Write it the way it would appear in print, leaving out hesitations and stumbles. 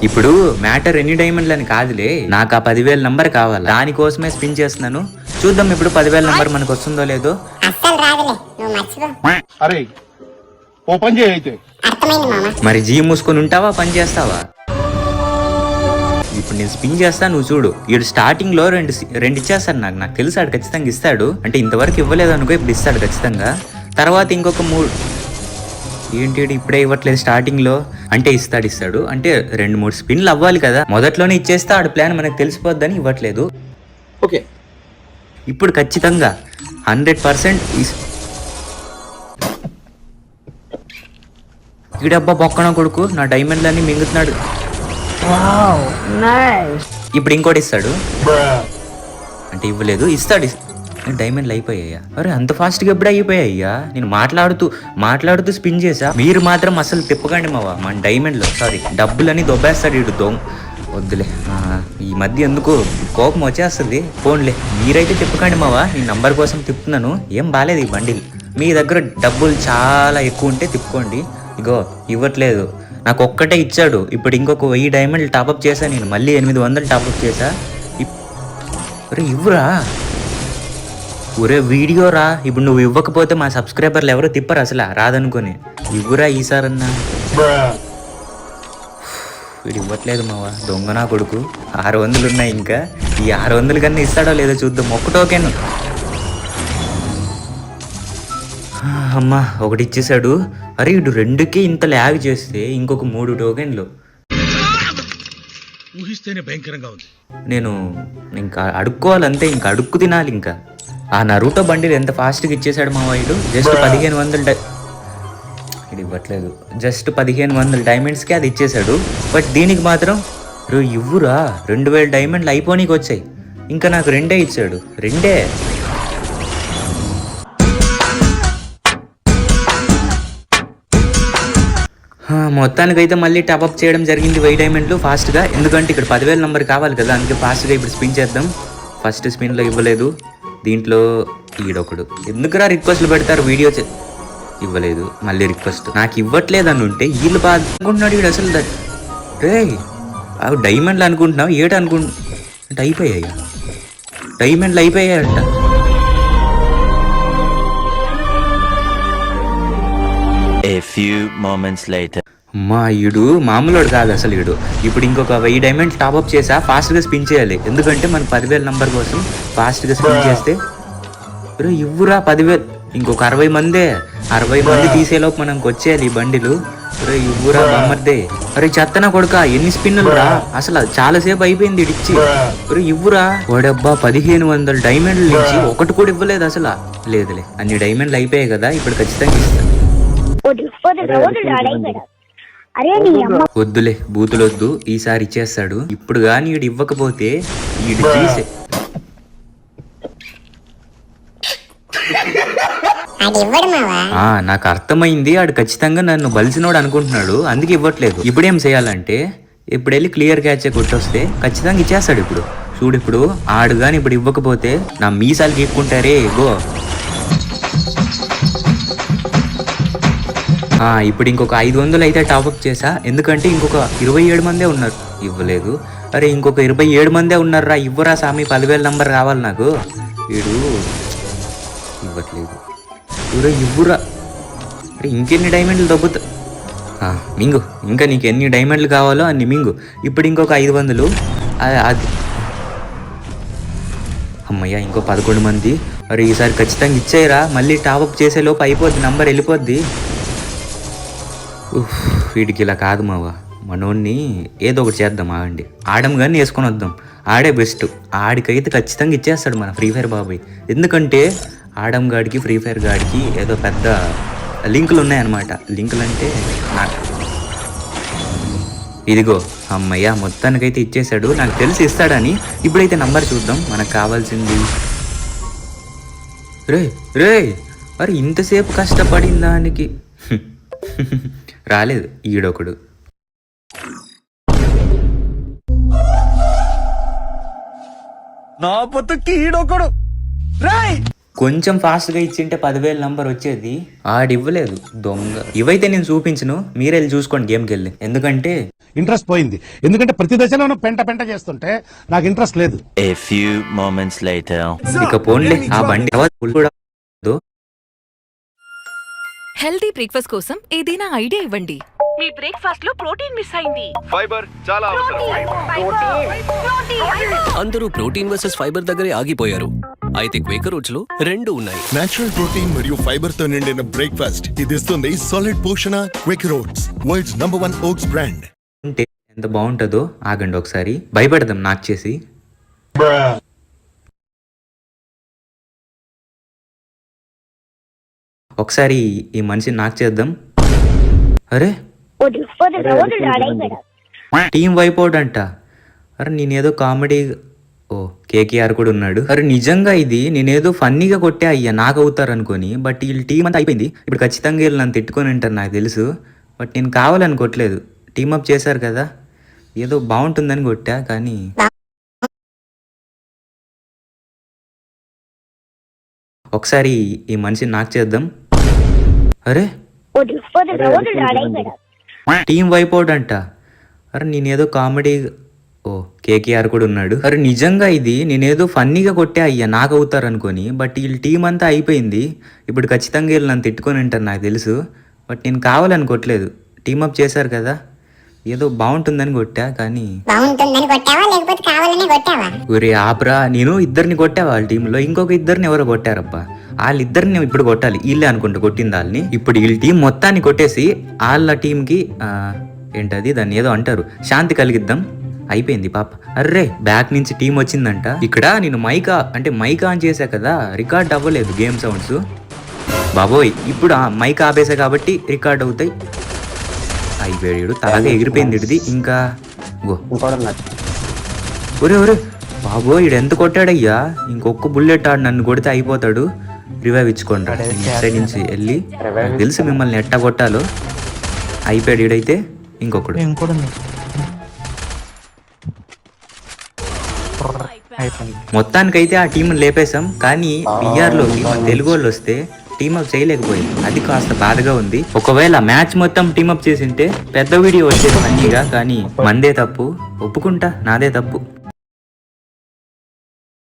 ఇప్పుడు మ్యాటర్ ఎన్ని డైమండ్లు అని కాదులే, నాకు ఆ 10,000 నంబర్ కావాలి, దానికోసమే స్పిన్ చేస్తున్నాను. చూద్దాం ఇప్పుడు 10,000 నంబర్ మనకు వస్తుందో లేదో. మరి జీ మూసుకొని ఉంటావా, పని చేస్తావా? ఇప్పుడు నేను స్పిన్ చేస్తా, నువ్వు చూడు. ఈడు స్టార్టింగ్ లో రెండు ఇచ్చేస్తాడు నాకు తెలుసు ఆడు ఖచ్చితంగా ఇస్తాడు. అంటే ఇంతవరకు ఇవ్వలేదు అనుకో, ఇప్పుడు ఇస్తాడు ఖచ్చితంగా. తర్వాత ఇంకొక 3 ఏంటి ఇప్పుడే ఇవ్వట్లేదు, స్టార్టింగ్ లో అంటే ఇస్తాడు. అంటే 2-3 స్పిన్లు అవ్వాలి కదా, మొదట్లోనే ఇచ్చేస్తే ఆడు ప్లాన్ మనకు తెలిసిపోద్దని ఇవ్వట్లేదు. ఓకే ఇప్పుడు ఖచ్చితంగా 100% ఈడబ్బా బొక్కన కొడుకు నా డైమండ్లన్నీ మింగుతున్నాడు. ఇప్పుడు ఇంకోటి ఇస్తాడు, అంటే ఇవ్వలేదు, ఇస్తాడు. డైమండ్లు అయిపోయాయా? అరే అంత ఫాస్ట్గా ఎప్పుడు అయిపోయాయ్యా? నేను మాట్లాడుతూ స్పిన్ చేసా. మీరు మాత్రం అసలు తిప్పకండి మావా, మన డైమండ్లు డబ్బులని దొబ్బేస్తాడు ఇటు వద్దులే. ఈ మధ్య ఎందుకు కోపం వచ్చేస్తుంది. ఫోన్లే మీరైతే తిప్పకండి మావా, నేను నంబర్ కోసం తిప్పుతున్నాను. ఏం బాలేదు ఈ బండిల్. మీ దగ్గర డబ్బులు చాలా ఎక్కువ ఉంటే తిప్పుకోండి. ఇగో ఇవ్వట్లేదు, నాకు ఒక్కటే ఇచ్చాడు. ఇప్పుడు ఇంకొక 1000 డైమండ్లు టాపప్ చేశా నేను, మళ్ళీ 800 టాపప్ చేశా. అరే ఇవ్వరా, ఒరే వీడియో రా. ఇప్పుడు నువ్వు ఇవ్వకపోతే మా సబ్స్క్రైబర్లు ఎవరో తిప్పరు అసలు, రాదనుకొని. ఇవ్వరా ఈసారన్నా. వీడు ఇవ్వట్లేదు మావా, దొంగనా కొడుకు. 600 ఉన్నాయి ఇంకా. ఈ 600 కన్నా ఇస్తాడో లేదో చూద్దాం. ఒక్క టోకెన్ అమ్మా, ఒకటి ఇచ్చేసాడు. అరే ఇటు 2కి ఇంత ల్యాగ్ చేస్తే ఇంకొక 3 టోకెన్లు. ఊహిస్తేనే భయంకరంగా ఉంది. నేను ఇంకా అడుక్కోవాలంతే, ఇంకా అడుక్కు తినాలి. ఇంకా ఆ నరుటో బండిలు ఎంత ఫాస్ట్గా ఇచ్చేసాడు మా వాడు. జస్ట్ 1500 ఇది ఇవ్వట్లేదు, జస్ట్ 1500 డైమండ్స్కి అది ఇచ్చేసాడు. బట్ దీనికి మాత్రం ఇవ్వురా, 2000 డైమండ్లు అయిపోనీకి వచ్చాయి. ఇంకా నాకు 2 ఇచ్చాడు, 2. మొత్తానికైతే మళ్ళీ టాప్అప్ చేయడం జరిగింది 1000 డైమండ్లు ఫాస్ట్గా. ఎందుకంటే ఇక్కడ 10,000 నంబర్ కావాలి కదా, అందుకే ఫాస్ట్గా ఇప్పుడు స్పిన్ చేద్దాం. ఫస్ట్ స్పిన్లో ఇవ్వలేదు. దీంట్లో ఈడొకడు ఎందుకురా రిక్వెస్ట్లు పెడతారు, వీడియో ఇవ్వలేదు. మళ్ళీ రిక్వెస్ట్, నాకు ఇవ్వట్లేదు అని ఉంటే వీళ్ళు బాధ అనుకుంటున్నాడు వీడు అసలు. రే అవి డైమండ్లు అనుకుంటున్నావు, ఏట అంటే అయిపోయాయి, డైమండ్లు అయిపోయాయంట. A few moments later. అమ్మా ఈడు మామూలుడు కాదు అసలు ఈడు. ఇప్పుడు ఇంకొక 1000 డైమండ్స్ టాప్అప్ చేసా, ఫాస్ట్గా స్పిన్ చేయాలి. ఎందుకంటే మన 10,000 నంబర్ కోసం ఫాస్ట్గా స్పిన్ చేస్తే. ఇవ్వురా 10,000, ఇంకొక 60 మంది తీసేలోపు మనకు వచ్చేయాలి ఈ బండిలు. ఇవ్వురా బొమ్మర్దే. అరే చెత్తన కొడుక, ఎన్ని స్పిన్నులు రా అసలు, చాలాసేపు అయిపోయింది ఇడిచ్చి. ఇవ్వురా. వాడబ్బా 1500 డైమండ్లు నుంచి ఒకటి కూడా ఇవ్వలేదు అసలు. లేదులే, అన్ని డైమండ్లు అయిపోయాయి కదా, ఇప్పుడు ఖచ్చితంగా ఇస్తాను. వద్దులే బూతులొద్దు, ఈసారి ఇచ్చేస్తాడు. ఇప్పుడు గాని ఈడు ఇవ్వకపోతే ఈడు చేసే నాకు అర్థమైంది. ఆడు ఖచ్చితంగా నన్ను బలిసినోడు అనుకుంటున్నాడు, అందుకే ఇవ్వట్లేదు. ఇప్పుడేం చేయాలంటే, ఇప్పుడు వెళ్ళి క్లియర్ క్యాచ్ కొట్టొస్తే ఖచ్చితంగా ఇచ్చేస్తాడు. ఇప్పుడు చూడు, ఇప్పుడు ఆడు గాని ఇప్పుడు ఇవ్వకపోతే నా మీసాలు గీక్కుంటారే. గో ఇప్పుడు ఇంకొక 500 అయితే టాప్అప్ చేసా. ఎందుకంటే ఇంకొక 27 మందే ఉన్నారు, ఇవ్వలేదు. అరే ఇంకొక 27 మందే ఉన్నారా, ఇవ్వరా సామి, 10,000 నంబర్ కావాలి నాకు. వీడు ఇవ్వట్లేదు. ఇవ్వురా. అరే ఇంకెన్ని డైమండ్లు దొబ్బుతా మింగు, ఇంకా నీకు ఎన్ని డైమండ్లు కావాలో అన్ని మింగు. ఇప్పుడు ఇంకొక 500. అది అమ్మయ్య, ఇంకో 11 మంది. అరే ఈసారి ఖచ్చితంగా ఇచ్చేయరా, మళ్ళీ టాప్అప్ చేసే లోపు అయిపోద్ది, నంబర్ వెళ్ళిపోద్ది. వీడికి ఇలా కాదు మావా, మనోడిని ఏదో ఒకటి చేద్దాం. ఆగండి, ఆడం కానీ వేసుకొని వద్దాం. ఆడే బెస్ట్, ఆడికైతే ఖచ్చితంగా ఇచ్చేస్తాడు మన ఫ్రీ ఫైర్ బాబాయ్. ఎందుకంటే ఆడం గాడికి ఫ్రీ ఫైర్ గాడికి ఏదో పెద్ద లింకులు ఉన్నాయన్నమాట. లింకులు అంటే ఇదిగో అమ్మయ్య, మొత్తానికైతే ఇచ్చేసాడు. నాకు తెలిసి ఇస్తాడని. ఇప్పుడైతే నంబర్ చూద్దాం, మనకు కావాల్సింది. రే అరే ఇంతసేపు కష్టపడిన దానికి రాలేదు ఈడొకడు. నా పొత్తుకి ఈడొకడు. కొంచెం ఫాస్ట్గా ఇచ్చింటే 10,000 నంబర్ వచ్చేది. ఆడివ్వలేదు దొంగ. ఇవైతే నేను చూపించను, మీరే వెళ్ళి చూసుకోండి గేమ్కి వెళ్ళి. ఎందుకంటే ఇంట్రెస్ట్ పోయింది. ఎందుకంటే ప్రతి దశలోనూ పెంట చేస్తుంటే నాకు ఇంట్రెస్ట్ లేదు. A few moments later. ఇక పోన్లే ఆ బండి కూడా వద్దు. హెల్తీ బ్రేక్ఫాస్ట్ కోసం ఏదైనా ఐడియా ఇవ్వండి. మీ బ్రేక్ఫాస్ట్ లో ప్రోటీన్ మిస్ అయింది. ఫైబర్ చాలా అవసరం. అందరూ ప్రోటీన్ వర్సెస్ ఫైబర్ దగ్గరే ఆగిపోయారు. అయితే క్వేకర్ ఓట్స్ లో రెండు ఉన్నాయి. నేచురల్ ప్రోటీన్ మరియు ఫైబర్ తో నిండిన బ్రేక్ఫాస్ట్ ఇది ఇస్తుంది సాలిడ్ పోషణ Quaker Oats, world's number 1 oats brand. అంటే ఎంత బాగుంటుందో ఆగండి ఒకసారి భయపెడదాం నాకు చేసి. ఒకసారి ఈ మనిషిని నాకు చేద్దాం. అరే టీం వైపోడ్ అంట. అరే నేనేదో కామెడీ. ఓ కేకేఆర్ కూడా ఉన్నాడు. అరే నిజంగా ఇది నేనేదో ఫన్నీగా కొట్టే అయ్యా నాకు అవుతారు అనుకోని. బట్ వీళ్ళ టీం అంతా అయిపోయింది. ఇప్పుడు ఖచ్చితంగా వీళ్ళు నన్ను తిట్టుకొని ఉంటారు నాకు తెలుసు. బట్ నేను కావాలని కొట్టలేదు, టీమప్ చేశారు కదా, ఏదో బాగుంటుందని కొట్టా. కానీ ఒకసారి ఈ మనిషిని నాకు చేద్దాం. అరే టీం వైపోడ్ అంట. అరే నేనేదో కామెడీ. ఓ కేకేఆర్ కూడా ఉన్నాడు. అరే నిజంగా ఇది నేనేదో ఫన్నీగా కొట్టే అయ్యా నాకు అవుతారు అనుకోని. బట్ వీళ్ళ టీం అంతా అయిపోయింది. ఇప్పుడు ఖచ్చితంగా వీళ్ళు నన్ను తిట్టుకొని ఉంటారు నాకు తెలుసు. బట్ నేను కావాలని కొట్టలేదు, టీమప్ చేశారు కదా, ఏదో బాగుంటుందని కొట్టా. కానీ ఒరే ఆపరా, నేను ఇద్దరిని కొట్టా వాళ్ళ టీంలో, ఇంకొక ఇద్దరిని ఎవరో కొట్టారబ్బా. వాళ్ళిద్దరిని ఇప్పుడు కొట్టాలి, వీళ్ళే అనుకుంటా కొట్టింది వాళ్ళని. ఇప్పుడు వీళ్ళ టీం మొత్తాన్ని కొట్టేసి వాళ్ళ టీంకి ఏంటది దాన్ని ఏదో అంటారు, శాంతి కలిగిద్దాం. అయిపోయింది పాప. అర్రే బ్యాక్ నుంచి టీం వచ్చిందంట. ఇక్కడ నేను మైక్ ఆన్ చేశా కదా, రికార్డ్ అవ్వలేదు గేమ్ సౌండ్స్. బాబోయ్ ఇప్పుడు మైక్ ఆపేసా కాబట్టి రికార్డ్ అవుతాయి. అయిపోయాడు, తలగా ఎగిరిపోయింది ఇడిది. ఇంకా ఒరే ఒరే బాబోయ్ ఇడు ఎంత కొట్టాడయ్యా. ఇంకొక బుల్లెట్ ఆడు నన్ను కొడితే అయిపోతాడు. రివైవ్ ఇచ్చుకోండి సైడ్ నుంచి వెళ్ళి. తెలుసు మిమ్మల్ని ఎట్టా కొట్టాలో. అయిపోయాడు ఈడైతే. ఇంకొకడు మొత్తానికైతే ఆ టీంని లేపేశాం. కానీ పిఆర్లోకి తెలుగు వాళ్ళు వస్తే టీమప్ చేయలేకపోయింది. అది కాస్త బాధగా ఉంది. ఒకవేళ మ్యాచ్ మొత్తం టీమప్ చేసింటే పెద్ద వీడియో వచ్చేది మంచిగా. కానీ మందే తప్పు, ఒప్పుకుంటా, నాదే తప్పు.